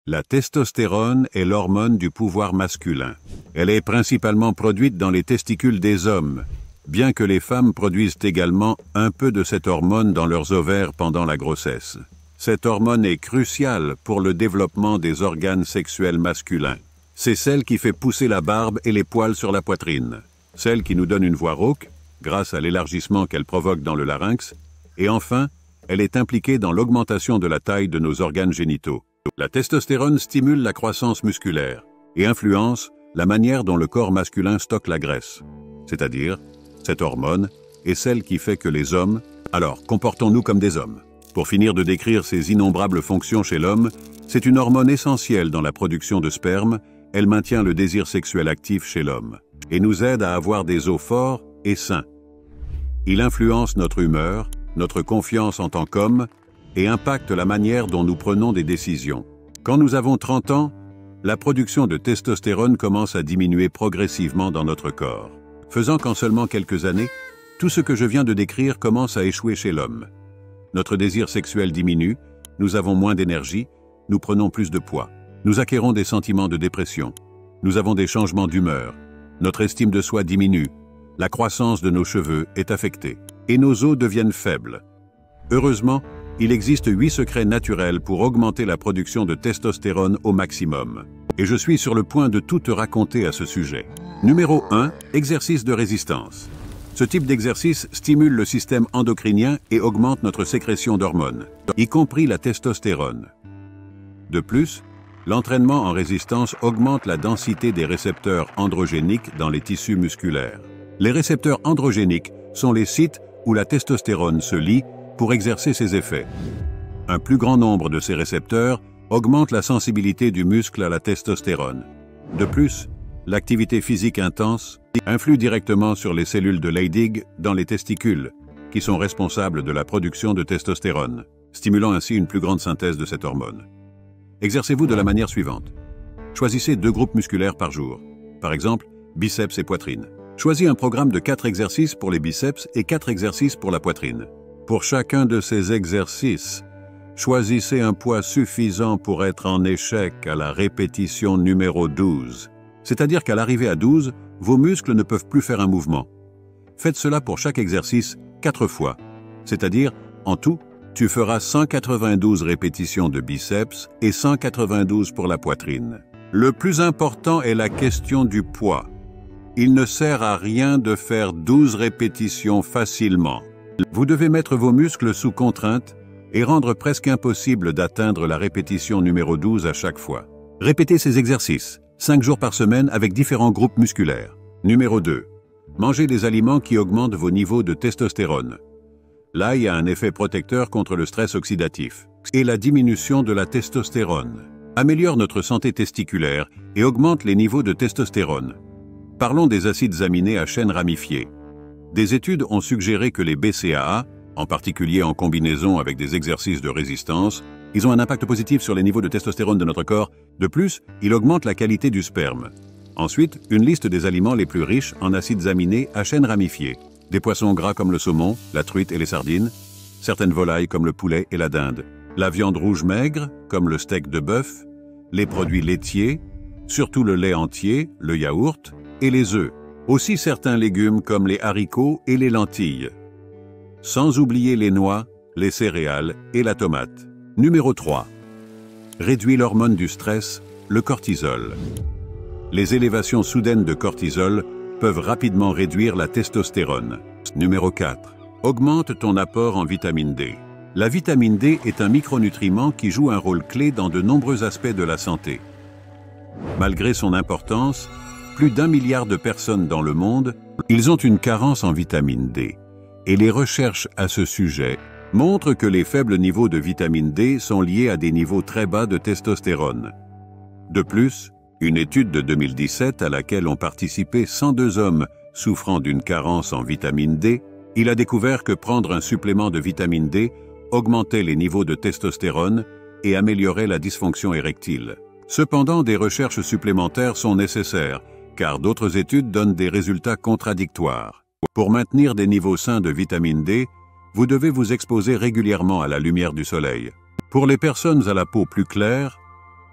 La testostérone est l'hormone du pouvoir masculin. Elle est principalement produite dans les testicules des hommes, bien que les femmes produisent également un peu de cette hormone dans leurs ovaires pendant la grossesse. Cette hormone est cruciale pour le développement des organes sexuels masculins. C'est celle qui fait pousser la barbe et les poils sur la poitrine, celle qui nous donne une voix rauque, grâce à l'élargissement qu'elle provoque dans le larynx, et enfin, elle est impliquée dans l'augmentation de la taille de nos organes génitaux. La testostérone stimule la croissance musculaire et influence la manière dont le corps masculin stocke la graisse, c'est-à-dire, cette hormone est celle qui fait que les hommes, alors comportons-nous comme des hommes. Pour finir de décrire ses innombrables fonctions chez l'homme, c'est une hormone essentielle dans la production de sperme, elle maintient le désir sexuel actif chez l'homme et nous aide à avoir des os forts et sains. Il influence notre humeur, notre confiance en tant qu'homme et impacte la manière dont nous prenons des décisions. Quand nous avons 30 ans, la production de testostérone commence à diminuer progressivement dans notre corps, faisant qu'en seulement quelques années, tout ce que je viens de décrire commence à échouer chez l'homme. Notre désir sexuel diminue, nous avons moins d'énergie, nous prenons plus de poids, nous acquérons des sentiments de dépression, nous avons des changements d'humeur, notre estime de soi diminue, la croissance de nos cheveux est affectée et nos os deviennent faibles. Heureusement, il existe 8 secrets naturels pour augmenter la production de testostérone au maximum. Et je suis sur le point de tout te raconter à ce sujet. Numéro 1, exercice de résistance. Ce type d'exercice stimule le système endocrinien et augmente notre sécrétion d'hormones, y compris la testostérone. De plus, l'entraînement en résistance augmente la densité des récepteurs androgéniques dans les tissus musculaires. Les récepteurs androgéniques sont les sites où la testostérone se lie pour exercer ses effets. Un plus grand nombre de ces récepteurs augmente la sensibilité du muscle à la testostérone. De plus, l'activité physique intense influe directement sur les cellules de Leydig dans les testicules, qui sont responsables de la production de testostérone, stimulant ainsi une plus grande synthèse de cette hormone. Exercez-vous de la manière suivante. Choisissez 2 groupes musculaires par jour, par exemple biceps et poitrine. Choisis un programme de 4 exercices pour les biceps et 4 exercices pour la poitrine. Pour chacun de ces exercices, choisissez un poids suffisant pour être en échec à la répétition numéro 12. C'est-à-dire qu'à l'arrivée à 12, vos muscles ne peuvent plus faire un mouvement. Faites cela pour chaque exercice 4 fois. C'est-à-dire, en tout, tu feras 192 répétitions de biceps et 192 pour la poitrine. Le plus important est la question du poids. Il ne sert à rien de faire 12 répétitions facilement. Vous devez mettre vos muscles sous contrainte et rendre presque impossible d'atteindre la répétition numéro 12 à chaque fois. Répétez ces exercices 5 jours par semaine avec différents groupes musculaires. Numéro 2. Mangez des aliments qui augmentent vos niveaux de testostérone. L'ail a un effet protecteur contre le stress oxydatif et la diminution de la testostérone améliore notre santé testiculaire et augmente les niveaux de testostérone. Parlons des acides aminés à chaîne ramifiée. Des études ont suggéré que les BCAA, en particulier en combinaison avec des exercices de résistance, ils ont un impact positif sur les niveaux de testostérone de notre corps. De plus, ils augmentent la qualité du sperme. Ensuite, une liste des aliments les plus riches en acides aminés à chaîne ramifiée. Des poissons gras comme le saumon, la truite et les sardines, certaines volailles comme le poulet et la dinde, la viande rouge maigre comme le steak de bœuf, les produits laitiers, surtout le lait entier, le yaourt et les œufs. Aussi certains légumes comme les haricots et les lentilles. Sans oublier les noix, les céréales et la tomate. Numéro 3. Réduit l'hormone du stress, le cortisol. Les élévations soudaines de cortisol peuvent rapidement réduire la testostérone. Numéro 4. Augmente ton apport en vitamine D. La vitamine D est un micronutriment qui joue un rôle clé dans de nombreux aspects de la santé. Malgré son importance, plus d'1 milliard de personnes dans le monde, ils ont une carence en vitamine D. Et les recherches à ce sujet montrent que les faibles niveaux de vitamine D sont liés à des niveaux très bas de testostérone. De plus, une étude de 2017 à laquelle ont participé 102 hommes souffrant d'une carence en vitamine D, il a découvert que prendre un supplément de vitamine D augmentait les niveaux de testostérone et améliorait la dysfonction érectile. Cependant, des recherches supplémentaires sont nécessaires, car d'autres études donnent des résultats contradictoires. Pour maintenir des niveaux sains de vitamine D, vous devez vous exposer régulièrement à la lumière du soleil. Pour les personnes à la peau plus claire,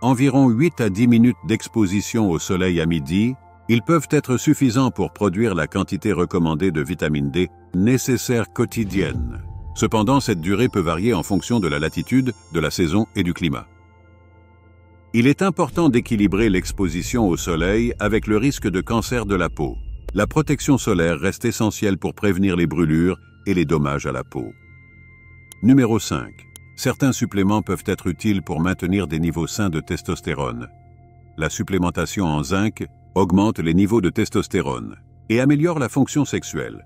environ 8 à 10 minutes d'exposition au soleil à midi, ils peuvent être suffisants pour produire la quantité recommandée de vitamine D nécessaire quotidienne. Cependant, cette durée peut varier en fonction de la latitude, de la saison et du climat. Il est important d'équilibrer l'exposition au soleil avec le risque de cancer de la peau. La protection solaire reste essentielle pour prévenir les brûlures et les dommages à la peau. Numéro 5. Certains suppléments peuvent être utiles pour maintenir des niveaux sains de testostérone. La supplémentation en zinc augmente les niveaux de testostérone et améliore la fonction sexuelle.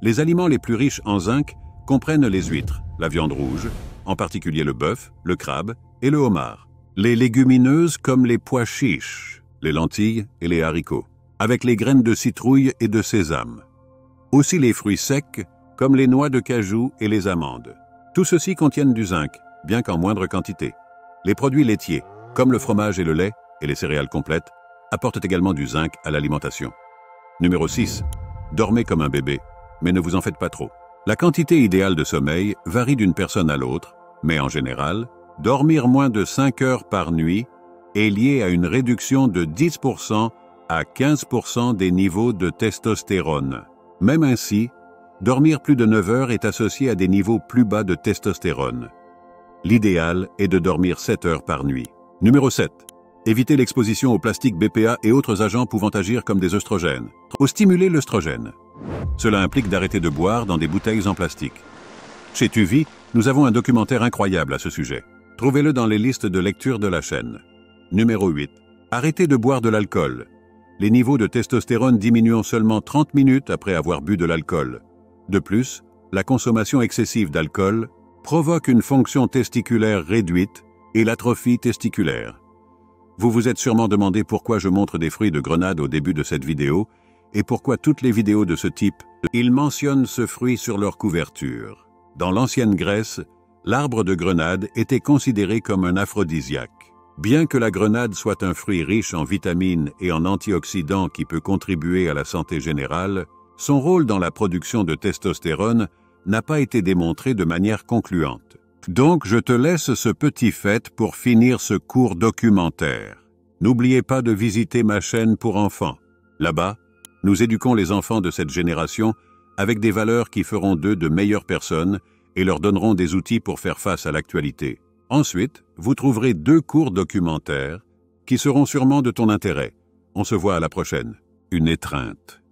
Les aliments les plus riches en zinc comprennent les huîtres, la viande rouge, en particulier le bœuf, le crabe et le homard. Les légumineuses comme les pois chiches, les lentilles et les haricots, avec les graines de citrouille et de sésame. Aussi les fruits secs comme les noix de cajou et les amandes. Tout ceci contiennent du zinc, bien qu'en moindre quantité. Les produits laitiers, comme le fromage et le lait et les céréales complètes, apportent également du zinc à l'alimentation. Numéro 6. Dormez comme un bébé, mais ne vous en faites pas trop. La quantité idéale de sommeil varie d'une personne à l'autre, mais en général, dormir moins de 5 heures par nuit est lié à une réduction de 10% à 15% des niveaux de testostérone. Même ainsi, dormir plus de 9 heures est associé à des niveaux plus bas de testostérone. L'idéal est de dormir 7 heures par nuit. Numéro 7. Éviter l'exposition au plastique BPA et autres agents pouvant agir comme des œstrogènes. Pour stimuler l'œstrogène. Cela implique d'arrêter de boire dans des bouteilles en plastique. Chez Tuvi, nous avons un documentaire incroyable à ce sujet. Trouvez-le dans les listes de lecture de la chaîne. Numéro 8. Arrêtez de boire de l'alcool. Les niveaux de testostérone diminuent en seulement 30 minutes après avoir bu de l'alcool. De plus, la consommation excessive d'alcool provoque une fonction testiculaire réduite et l'atrophie testiculaire. Vous vous êtes sûrement demandé pourquoi je montre des fruits de grenade au début de cette vidéo et pourquoi toutes les vidéos de ce type, ils mentionnent ce fruit sur leur couverture. Dans l'ancienne Grèce, l'arbre de grenade était considéré comme un aphrodisiaque. Bien que la grenade soit un fruit riche en vitamines et en antioxydants qui peut contribuer à la santé générale, son rôle dans la production de testostérone n'a pas été démontré de manière concluante. Donc je te laisse ce petit fait pour finir ce court documentaire. N'oubliez pas de visiter ma chaîne pour enfants. Là-bas, nous éduquons les enfants de cette génération avec des valeurs qui feront d'eux de meilleures personnes et leur donneront des outils pour faire face à l'actualité. Ensuite, vous trouverez 2 courts documentaires qui seront sûrement de ton intérêt. On se voit à la prochaine. Une étreinte.